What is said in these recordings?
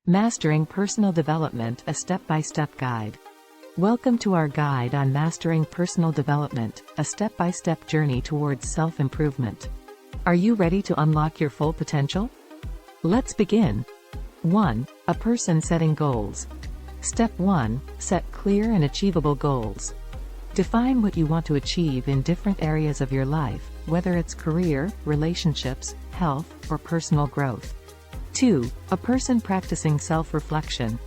Mastering Personal Development, a step-by-step guide. Welcome to our guide on mastering personal development, a step-by-step journey towards self-improvement. Are you ready to unlock your full potential? Let's begin. 1. A person setting goals. Step 1. Set clear and achievable goals. Define what you want to achieve in different areas of your life, whether it's career, relationships, health, or personal growth. 2. A person practicing self-reflection.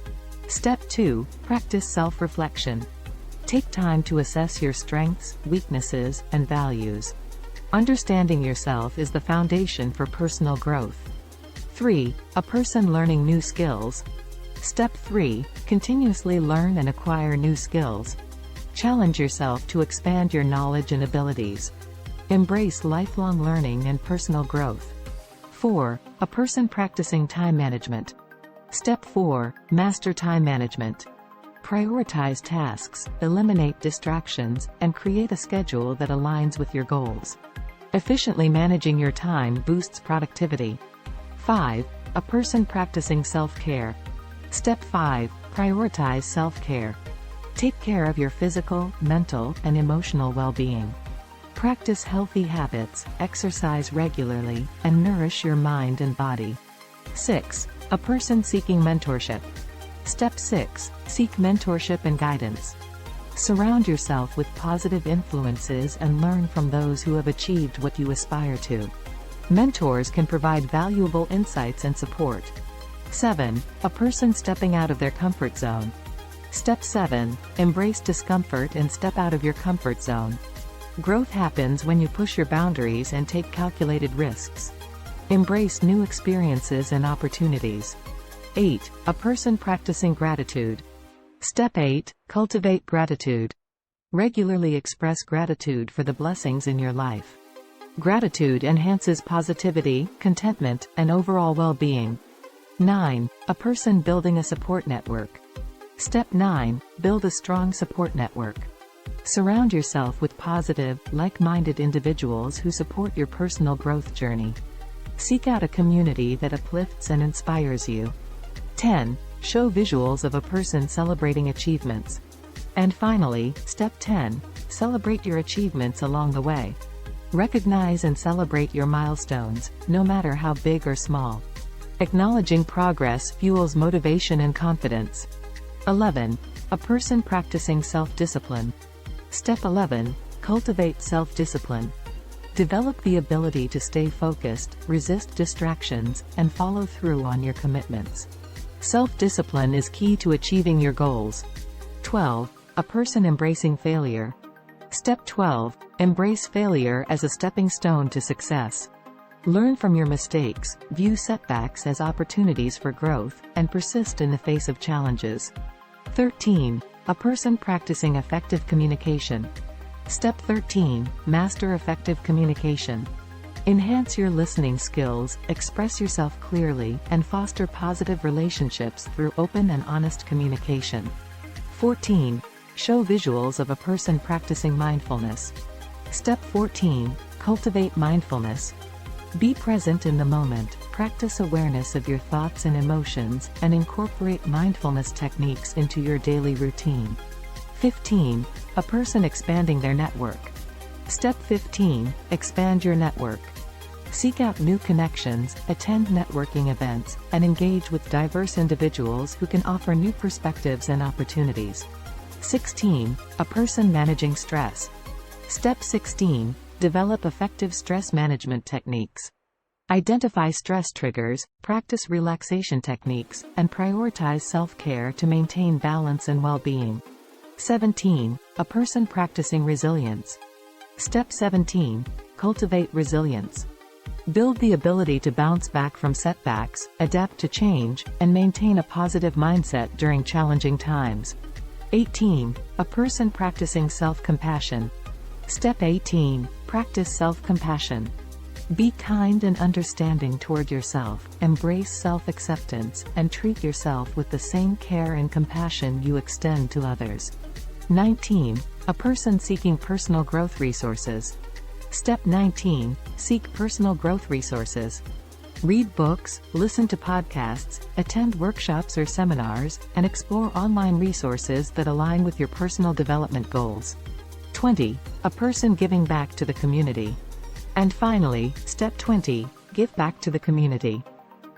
Step 2. Practice self-reflection. Take time to assess your strengths, weaknesses, and values. Understanding yourself is the foundation for personal growth. 3. A person learning new skills. Step 3. Continuously learn and acquire new skills. Challenge yourself to expand your knowledge and abilities. Embrace lifelong learning and personal growth. 4. A person practicing time management. Step 4. Master time management. Prioritize tasks, eliminate distractions, and create a schedule that aligns with your goals. Efficiently managing your time boosts productivity. 5. A person practicing self-care. Step 5. Prioritize self-care. Take care of your physical, mental, and emotional well-being. Practice healthy habits, exercise regularly, and nourish your mind and body. 6. A person seeking mentorship. Step 6. Seek mentorship and guidance. Surround yourself with positive influences and learn from those who have achieved what you aspire to. Mentors can provide valuable insights and support. 7. A person stepping out of their comfort zone. Step 7. Embrace discomfort and step out of your comfort zone. Growth happens when you push your boundaries and take calculated risks. Embrace new experiences and opportunities. 8. A person practicing gratitude. Step 8. Cultivate gratitude. Regularly express gratitude for the blessings in your life. Gratitude enhances positivity, contentment, and overall well-being. 9. A person building a support network. Step 9. Build a strong support network. Surround yourself with positive, like-minded individuals who support your personal growth journey. Seek out a community that uplifts and inspires you. 10. Show visuals of a person celebrating achievements. And finally, Step 10. Celebrate your achievements along the way. Recognize and celebrate your milestones, no matter how big or small. Acknowledging progress fuels motivation and confidence. 11. A person practicing self-discipline. Step 11. Cultivate self-discipline. Develop the ability to stay focused, resist distractions, and follow through on your commitments. Self-discipline is key to achieving your goals. 12. A person embracing failure. Step 12. Embrace failure as a stepping stone to success. Learn from your mistakes, view setbacks as opportunities for growth, and persist in the face of challenges. 13. A person practicing effective communication. Step 13. Master effective communication. Enhance your listening skills, express yourself clearly, and foster positive relationships through open and honest communication. 14. Show visuals of a person practicing mindfulness. Step 14. Cultivate mindfulness. Be present in the moment, practice awareness of your thoughts and emotions, and incorporate mindfulness techniques into your daily routine. 15. A person expanding their network. Step 15. Expand your network. Seek out new connections, attend networking events, and engage with diverse individuals who can offer new perspectives and opportunities. 16. A person managing stress. Step 16. Develop effective stress management techniques. Identify stress triggers, practice relaxation techniques, and prioritize self-care to maintain balance and well-being. 17. A person practicing resilience. Step 17. Cultivate resilience. Build the ability to bounce back from setbacks, adapt to change, and maintain a positive mindset during challenging times. 18. A person practicing self-compassion. Step 18. Practice self-compassion. Be kind and understanding toward yourself, embrace self-acceptance, and treat yourself with the same care and compassion you extend to others. 19. A person seeking personal growth resources. Step 19. Seek personal growth resources. Read books, listen to podcasts, attend workshops or seminars, and explore online resources that align with your personal development goals. 20. A person giving back to the community. And finally, step 20, give back to the community.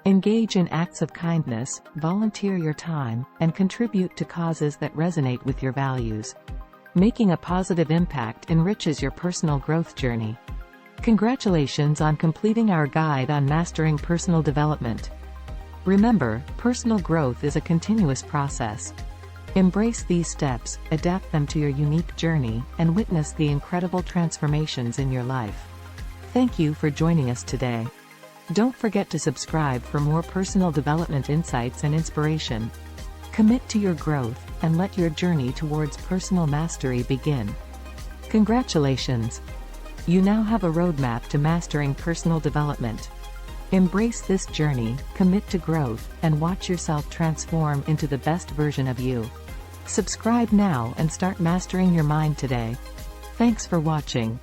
Engage in acts of kindness, volunteer your time, and contribute to causes that resonate with your values. Making a positive impact enriches your personal growth journey. Congratulations on completing our guide on mastering personal development. Remember, personal growth is a continuous process. Embrace these steps, adapt them to your unique journey, and witness the incredible transformations in your life. Thank you for joining us today. Don't forget to subscribe for more personal development insights and inspiration. Commit to your growth, and let your journey towards personal mastery begin. Congratulations! You now have a roadmap to mastering personal development. Embrace this journey, commit to growth, and watch yourself transform into the best version of you. Subscribe now and start mastering your mind today. Thanks for watching.